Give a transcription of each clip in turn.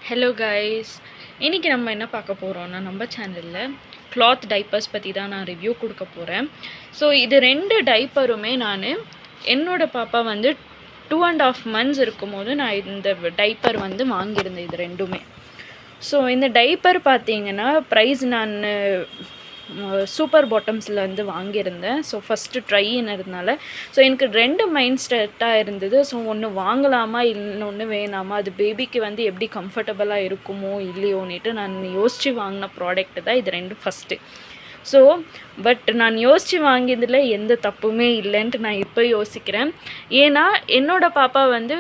Hello guys, இன்றைக்கி நம்ம என்ன பார்க்க போகிறோன்னா நம்ம சேனலில் கிளாத் டைப்பர்ஸ் பற்றி தான் நான் ரிவ்யூ கொடுக்க போகிறேன். ஸோ இது 2 டைப்பருமே நான் என்னோடய பாப்பா வந்து 2.5 months இருக்கும்போது நான் இந்த டைப்பர் வந்து வாங்கியிருந்தேன். இது ரெண்டுமே. ஸோ இந்த டைப்பர் பார்த்தீங்கன்னா ப்ரைஸ் நான் சூப்பர் பாட்டம்ஸில் வந்து வாங்கியிருந்தேன். ஸோ ஃபஸ்ட்டு ட்ரைங்கிறதுனால ஸோ எனக்கு 2 மைண்ட் செட்டாக இருந்தது. ஸோ ஒன்று வாங்கலாமா இன்னொன்று வேணாமா, அது பேபிக்கு வந்து எப்படி கம்ஃபர்டபுளாக இருக்குமோ இல்லையோன்னுட்டு நான் யோசித்து வாங்கின ப்ராடக்ட் தான் இது 2 ஃபஸ்ட்டு. ஸோ பட் நான் யோசித்து வாங்கியதில் எந்த தப்புமே இல்லைன்ட்டு நான் இப்போ யோசிக்கிறேன். ஏன்னா என்னோடய பாப்பா வந்து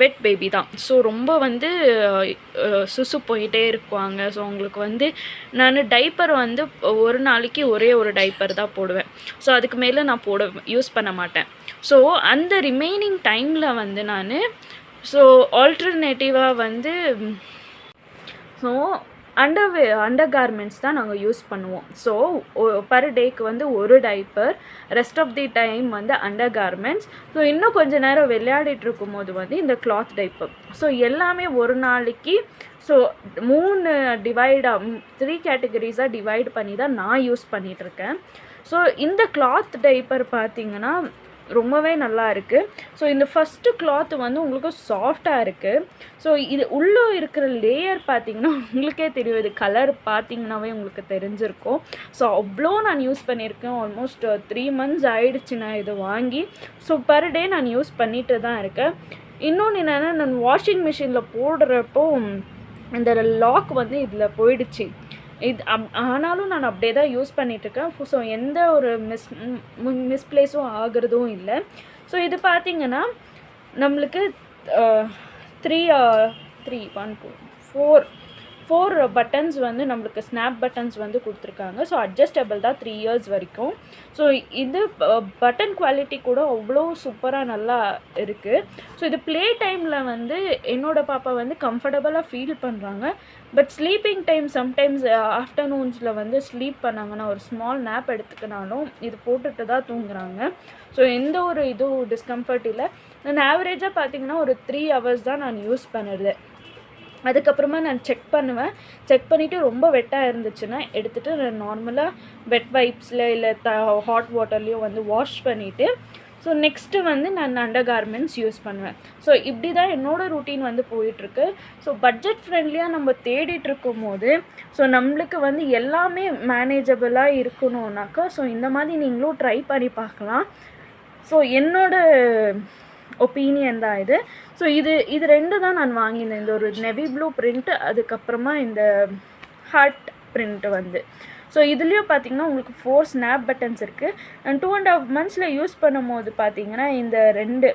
வெட் பேபி தான். ஸோ ரொம்ப வந்து சுசு போயிட்டே இருக்குவாங்க. ஸோ அவங்களுக்கு வந்து நான் டைப்பர் வந்து ஒரு நாளைக்கு ஒரே ஒரு டைப்பர் தான் போடுவேன். ஸோ அதுக்கு மேலே நான் யூஸ் பண்ண மாட்டேன். ஸோ அந்த ரிமைனிங் டைமில் வந்து நான் ஆல்டர்னேட்டிவாக வந்து அண்டர் கார்மெண்ட்ஸ் தான் நாங்கள் யூஸ் பண்ணுவோம். ஸோ பர் டேக்கு வந்து ஒரு diaper, rest of the time வந்து அண்டர் கார்மெண்ட்ஸ். ஸோ இன்னும் கொஞ்சம் நேரம் விளையாடிட்டு இருக்கும்போது வந்து இந்த கிளாத் டைப்பர். ஸோ எல்லாமே ஒரு நாளைக்கு 3 கேட்டகரிஸாக டிவைட் பண்ணி தான் நான் யூஸ் பண்ணிகிட்ருக்கேன். ஸோ இந்த கிளாத் டைப்பர் பார்த்திங்கன்னா ரொம்பவே நல்லா இருக்குது. ஸோ இந்த ஃபஸ்ட்டு கிளாத் வந்து உங்களுக்கு சாஃப்டாக இருக்குது. ஸோ இது உள்ளே இருக்கிற லேயர் பார்த்திங்கன்னா உங்களுக்கே தெரியும். இது கலர் பார்த்திங்கனாவே உங்களுக்கு தெரிஞ்சிருக்கும். ஸோ அவ்வளோ நான் யூஸ் பண்ணியிருக்கேன். ஆல்மோஸ்ட் 3 months ஆகிடுச்சு நான் இதை வாங்கி. ஸோ பர் டே நான் யூஸ் பண்ணிட்டு தான் இருக்கேன். இன்னொன்று என்னென்னா, நான் வாஷிங் மிஷினில் போடுறப்போ இந்த லாக் வந்து இதில் போயிடுச்சு. ஆனாலும் நான் அப்படியே தான் யூஸ் பண்ணிகிட்ருக்கேன். ஸோ எந்த ஒரு மிஸ்பிளேஸும் ஆகிறதும் இல்லை. ஸோ இது பார்த்திங்கன்னா நம்மளுக்கு 4 பட்டன்ஸ் வந்து நம்மளுக்கு ஸ்னாப் பட்டன்ஸ் வந்து கொடுத்துருக்காங்க. ஸோ அட்ஜஸ்டபிள் தான் 3 years வரைக்கும். ஸோ இது பட்டன் குவாலிட்டி கூட அவ்வளோ சூப்பராக நல்லா இருக்குது. ஸோ இது ப்ளே டைமில் வந்து என்னோடய பாப்பா வந்து கம்ஃபர்டபுளாக ஃபீல் பண்ணுறாங்க. பட் ஸ்லீப்பிங் டைம் சம்டைம்ஸ் ஆஃப்டர்நூன்ஸில் வந்து ஸ்லீப் பண்ணாங்கன்னா, ஒரு ஸ்மால் நேப் எடுத்துக்கினாலும் இது போட்டுட்டு தான் தூங்குறாங்க. ஸோ எந்த ஒரு இதுவும் டிஸ்கம்ஃபர்ட் இல்லை. நான் ஆவரேஜாக பார்த்திங்கன்னா ஒரு 3 hours தான் நான் யூஸ் பண்ணுறது. அதுக்கப்புறமா நான் செக் பண்ணிவிட்டு ரொம்ப வெட்டாக இருந்துச்சுன்னா எடுத்துகிட்டு நான் நார்மலாக வெட் வைப்ஸில் இல்லை ஹாட் வாட்டர்லேயும் வந்து வாஷ் பண்ணிவிட்டு ஸோ நெக்ஸ்ட்டு வந்து நான் அண்டர் கார்மெண்ட்ஸ் யூஸ் பண்ணுவேன். ஸோ இப்படி தான் என்னோடய ரூட்டீன் வந்து போயிட்டுருக்கு. ஸோ பட்ஜெட் ஃப்ரெண்ட்லியாக நம்ம தேடிட்டுருக்கும் போது ஸோ நம்மளுக்கு வந்து எல்லாமே மேனேஜபிளாக இருக்கணும்னாக்கா ஸோ இந்த மாதிரி நீங்களும் ட்ரை பண்ணி பார்க்கலாம். ஸோ என்னோடய ஒப்பீனியன் தான் இது. ஸோ இது 2 தான் நான் வாங்கினேன். இந்த ஒரு நெவி ப்ளூ பிரிண்ட்டு, அதுக்கப்புறமா இந்த ஹார்ட் பிரிண்ட்டு வந்து. ஸோ இதுலேயும் பார்த்திங்கன்னா உங்களுக்கு 4 ஸ்னாப் பட்டன்ஸ் இருக்குது. நான் 2.5 months யூஸ் பண்ணும் போது பார்த்திங்கன்னா இந்த 2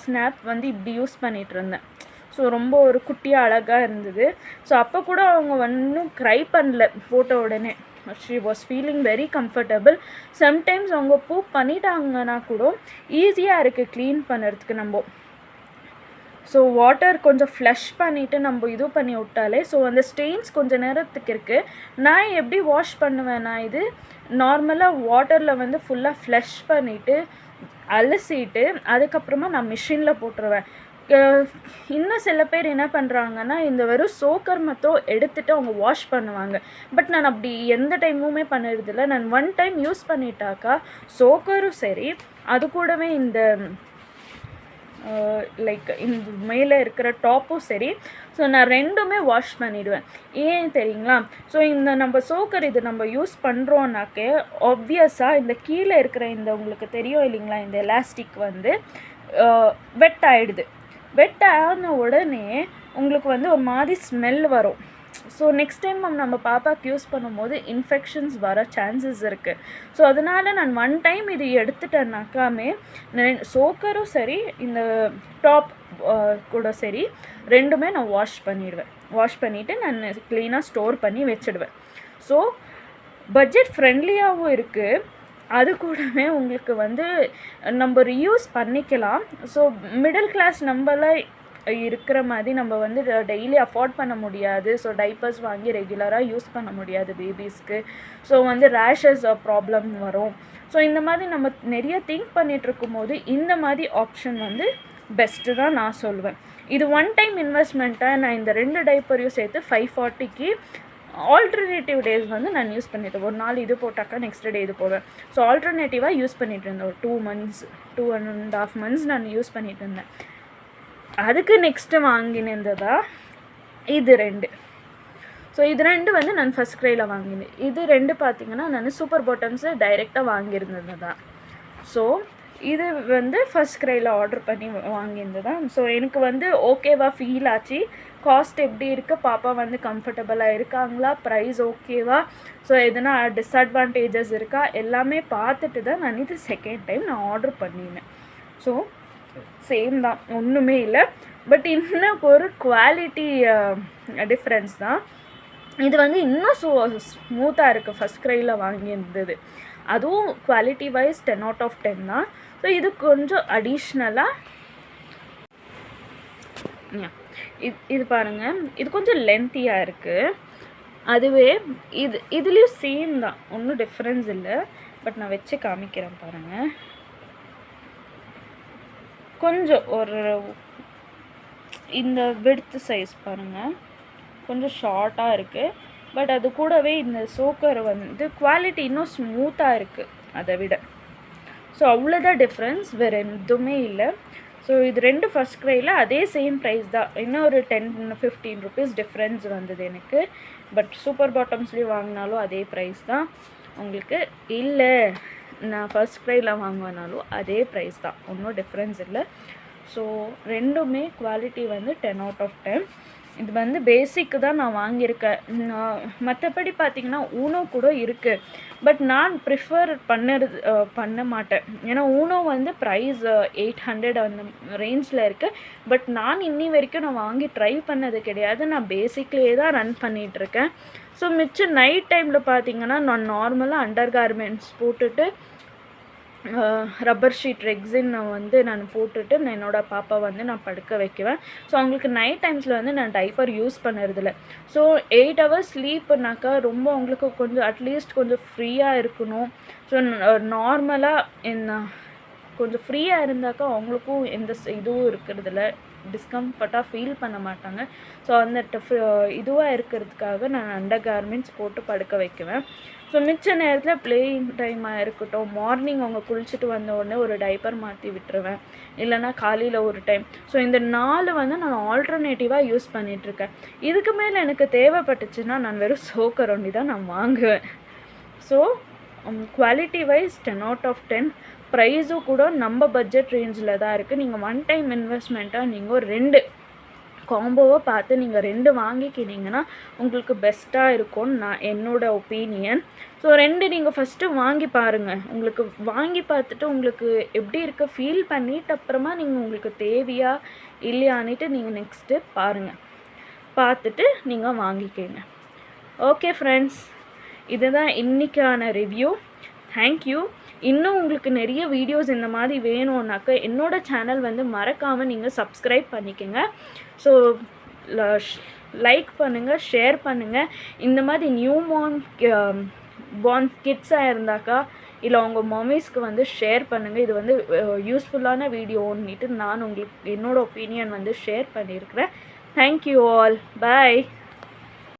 ஸ்னாப் வந்து இப்படி யூஸ் பண்ணிகிட்டு இருந்தேன். ஸோ ரொம்ப ஒரு குட்டியாக அழகாக இருந்தது. ஸோ அப்போ கூட அவங்க ஒன்றும் க்ரை பண்ணல போட்ட உடனே. She was feeling very comfortable. Sometimes அவங்க பூப் பண்ணிட்டாங்கன்னா கூட ஈஸியாக இருக்குது க்ளீன் பண்ணுறதுக்கு. ஸோ வாட்டர் கொஞ்சம் ஃப்ளஷ் பண்ணிவிட்டு நம்ம இது பண்ணி விட்டாலே ஸோ அந்த ஸ்டெயின்ஸ் கொஞ்சம் நேரத்துக்கு இருக்குது. நான் எப்படி வாஷ் பண்ணுவேன்னா, இது நார்மலாக வாட்டரில் வந்து ஃபுல்லாக ஃப்ளஷ் பண்ணிவிட்டு அலசிட்டு அதுக்கப்புறமா நான் மிஷினில் போட்டுருவேன். இன்னும் சில பேர் என்ன பண்ணுறாங்கன்னா, இந்த வெறும் சோக்கர் மட்டும் எடுத்துகிட்டு அவங்க வாஷ் பண்ணுவாங்க. பட் நான் அப்படி எந்த டைமுமே பண்ணுறதில்ல. நான் 1 time யூஸ் பண்ணிட்டாக்கா சோக்கரும் சரி, அது கூடவே இந்த லைக் இந்த மேலே இருக்கிற டாப்பும் சரி, ஸோ நான் 2மே வாஷ் பண்ணிவிடுவேன். ஏன் தெரியுங்களா? ஸோ இந்த நம்ம சோக்கர் இது நம்ம யூஸ் பண்ணுறோன்னாக்கே ஆப்வியஸாக இந்த கீழே இருக்கிற இந்த உங்களுக்கு தெரியும் இல்லைங்களா, இந்த எலாஸ்டிக் வந்து வெட் ஆகிடுது. வெட் ஆன உடனே உங்களுக்கு வந்து ஒரு மாதிரி ஸ்மெல் வரும். ஸோ நெக்ஸ்ட் டைம் நம்ம பாப்பாவுக்கு யூஸ் பண்ணும்போது இன்ஃபெக்ஷன்ஸ் வர சான்சஸ் இருக்குது. ஸோ அதனால் நான் 1 time இது எடுத்துட்டேன்னாக்காமே சோக்கரும் சரி இந்த டாப் கூட சரி 2மே நான் வாஷ் பண்ணிவிட்டு நான் க்ளீனாக ஸ்டோர் பண்ணி வச்சிடுவேன். ஸோ பட்ஜெட் ஃப்ரெண்ட்லியாகவும் இருக்குது. அது கூடவே உங்களுக்கு வந்து நம்ம ரீயூஸ் பண்ணிக்கலாம். ஸோ மிடில் கிளாஸ் நம்மளாம் இருக்கிற மாதிரி நம்ம வந்து டெய்லி அஃபோர்ட் பண்ண முடியாது. ஸோ டைப்பர்ஸ் வாங்கி ரெகுலராக யூஸ் பண்ண முடியாது பேபிஸ்க்கு. ஸோ வந்து ரேஷஸ் ப்ராப்ளம் வரும். ஸோ இந்த மாதிரி நம்ம நிறைய திங்க் பண்ணிகிட்ருக்கும் போது இந்த மாதிரி ஆப்ஷன் வந்து பெஸ்ட்டு தான் நான் சொல்லுவேன். இது ஒன் டைம் இன்வெஸ்ட்மெண்ட்டாக நான் இந்த 2 டைப்பரையும் சேர்த்து 540க்கு ஆல்டர்னேட்டிவ் டேஸ் வந்து நான் யூஸ் பண்ணிட்டேன். ஒரு நாள் இது போட்டாக்கா நெக்ஸ்ட் டே இது போவேன். ஸோ ஆல்டர்னேட்டிவாக யூஸ் பண்ணிகிட்டு இருந்தேன். ஒரு 2 months 2.5 months நான் யூஸ் பண்ணிகிட்டு இருந்தேன். அதுக்கு நெக்ஸ்ட்டு வாங்கினதா இது 2. ஸோ இது 2 வந்து நான் ஃபஸ்ட் க்ரையில் வாங்கினேன். இது 2 பார்த்திங்கன்னா நான் சூப்பர் பாட்டம்ஸு டைரெக்டாக வாங்கியிருந்தது தான். ஸோ இது வந்து ஃபஸ்ட் க்ரையில் ஆர்டர் பண்ணி வாங்கியிருந்தது தான். ஸோ எனக்கு வந்து ஓகேவா ஃபீல் ஆச்சு. காஸ்ட் எப்படி இருக்குது, பாப்பா வந்து கம்ஃபர்டபுளாக இருக்காங்களா, ப்ரைஸ் ஓகேவா, ஸோ எதுனா டிஸ்அட்வான்டேஜஸ் இருக்கா, எல்லாமே பார்த்துட்டு தான் நான் இது செகண்ட் டைம் நான் ஆர்டர் பண்ணினேன். ஸோ சேம் தான், ஒன்றுமே இல்லை. பட் இன்னும் ஒரு குவாலிட்டி டிஃப்ரென்ஸ் தான். இது வந்து இன்னும் ஸ்மூத்தாக இருக்குது ஃபஸ்ட் க்ரையில் வாங்கியிருந்தது. அதுவும் குவாலிட்டி வைஸ் 10/10 தான். ஸோ இது கொஞ்சம் அடிஷ்னலாக இது பாருங்கள், இது கொஞ்சம் லென்த்தியாக இருக்குது. அதுவே இதுலேயும் சேம் தான், ஒன்றும் டிஃப்ரென்ஸ் இல்லை. பட் நான் வச்சு காமிக்கிறேன் பாருங்கள். கொஞ்சம் ஒரு இந்த விட்த் சைஸ் பாருங்கள், கொஞ்சம் ஷார்ட்டாக இருக்குது. பட் அது கூடவே இந்த சோக்கர் வந்து குவாலிட்டி இன்னும் ஸ்மூத்தாக இருக்குது அதை விட. ஸோ அவ்வளோதான் டிஃப்ரென்ஸ், வேறு எதுவுமே இல்லை. ஸோ இது 2 ஃபஸ்ட் க்ரையில் அதே சேம் ப்ரைஸ் தான். இன்னும் ஒரு 10-15 rupees டிஃப்ரென்ஸ் வந்தது எனக்கு. பட் சூப்பர் பாட்டம்ஸ்லேயும் வாங்கினாலும் அதே ப்ரைஸ் தான் உங்களுக்கு. இல்லை நான் ஃபஸ்ட் க்ரையில் வாங்குவேனாலும் அதே ப்ரைஸ் தான், ஒன்றும் டிஃப்ரென்ஸ் இல்லை. ஸோ ரெண்டுமே குவாலிட்டி வந்து 10/10. இது வந்து பேசிக்கு தான் நான் வாங்கியிருக்கேன். மற்றபடி பார்த்திங்கன்னா ஊனோ கூட இருக்குது. பட் நான் ப்ரிஃபர் பண்ண மாட்டேன். ஏன்னா ஊனோ வந்து ப்ரைஸ் 800 அந்த ரேஞ்சில் இருக்குது. பட் நான் இன்னி வரைக்கும் நான் வாங்கி ட்ரை பண்ணது கிடையாது. நான் பேசிக்லேயே தான் ரன் பண்ணிகிட்ருக்கேன். ஸோ மிச்சம் நைட் டைமில் பார்த்திங்கன்னா நான் நார்மலாக அண்டர் கார்மெண்ட்ஸ் போட்டுட்டு ரப்பர் ஷீட் ரெக்ஸின் வந்து நான் போட்டுட்டு என்னோடய பாப்பா வந்து நான் படுக்க வைக்குவேன். ஸோ அவங்களுக்கு நைட் டைம்ஸில் வந்து நான் டைப்பர் யூஸ் பண்ணுறதில்ல. ஸோ 8 hours ஸ்லீப்புனாக்கா ரொம்ப அவங்களுக்கு கொஞ்சம் அட்லீஸ்ட் கொஞ்சம் ஃப்ரீயாக இருக்கணும். ஸோ நார்மலாக என்ன கொஞ்சம் ஃப்ரீயாக இருந்தாக்கா அவங்களுக்கும் எந்த இதுவும் இருக்கிறதில்ல, டிஸ்கம்ஃபர்ட்டாக ஃபீல் பண்ண மாட்டாங்க. ஸோ அந்த இதுவாக இருக்கிறதுக்காக நான் அண்டர் கார்மெண்ட்ஸ் போட்டு படுக்க வைக்குவேன். ஸோ மிச்ச நேரத்தில் பிளேயிங் டைமாக இருக்கட்டும், மார்னிங் அவங்க குளிச்சுட்டு வந்த உடனே ஒரு டைப்பர் மாற்றி விட்டுருவேன், இல்லைனா காலையில் ஒரு டைம். ஸோ இந்த 4 வந்து நான் ஆல்டர்னேட்டிவாக யூஸ் பண்ணிகிட்ருக்கேன். இதுக்கு மேலே எனக்கு தேவைப்பட்டுச்சுன்னா நான் வெறும் சோக்கர் ஒண்டி தான் நான் வாங்குவேன். So quality wise 10/10. ப்ரைஸும் கூட நம்ம பட்ஜெட் ரேஞ்சில் தான் இருக்குது. நீங்கள் ஒன் டைம் இன்வெஸ்ட்மெண்ட்டாக நீங்கள் 2 காம்போவை பார்த்து நீங்கள் 2 வாங்கிக்கினீங்கன்னா உங்களுக்கு பெஸ்ட்டாக இருக்கும்னு என்னோடய ஒப்பீனியன். ஸோ 2 நீங்கள் ஃபஸ்ட்டு வாங்கி பாருங்கள். உங்களுக்கு வாங்கி பார்த்துட்டு உங்களுக்கு எப்படி இருக்க ஃபீல் பண்ணிட்டு அப்புறமா நீங்கள் உங்களுக்கு தேவையா இல்லையான்னுட்டு நீங்கள் நெக்ஸ்ட்டு பாருங்கள். பார்த்துட்டு நீங்கள் வாங்கிக்கோங்க. ஓகே ஃப்ரெண்ட்ஸ், இதுதான் இன்றைக்கான ரிவ்யூ. தேங்க்யூ. இன்னும் உங்களுக்கு நிறைய வீடியோஸ் இந்த மாதிரி வேணும்னாக்கா என்னோடய சேனல் வந்து மறக்காமல் நீங்கள் சப்ஸ்கிரைப் பண்ணிக்கோங்க. ஸோ லைக் பண்ணுங்கள், ஷேர் பண்ணுங்கள். இந்த மாதிரி நியூ பார்ன் கிட்ஸாக இருந்தாக்கா இல்லை உங்கள் மம்மிஸ்க்கு வந்து ஷேர் பண்ணுங்கள். இது வந்து யூஸ்ஃபுல்லான வீடியோன்னுட்டு நான் உங்களுக்கு என்னோடய ஒப்பீனியன் வந்து ஷேர் பண்ணியிருக்கிறேன். Thank you all. பாய்.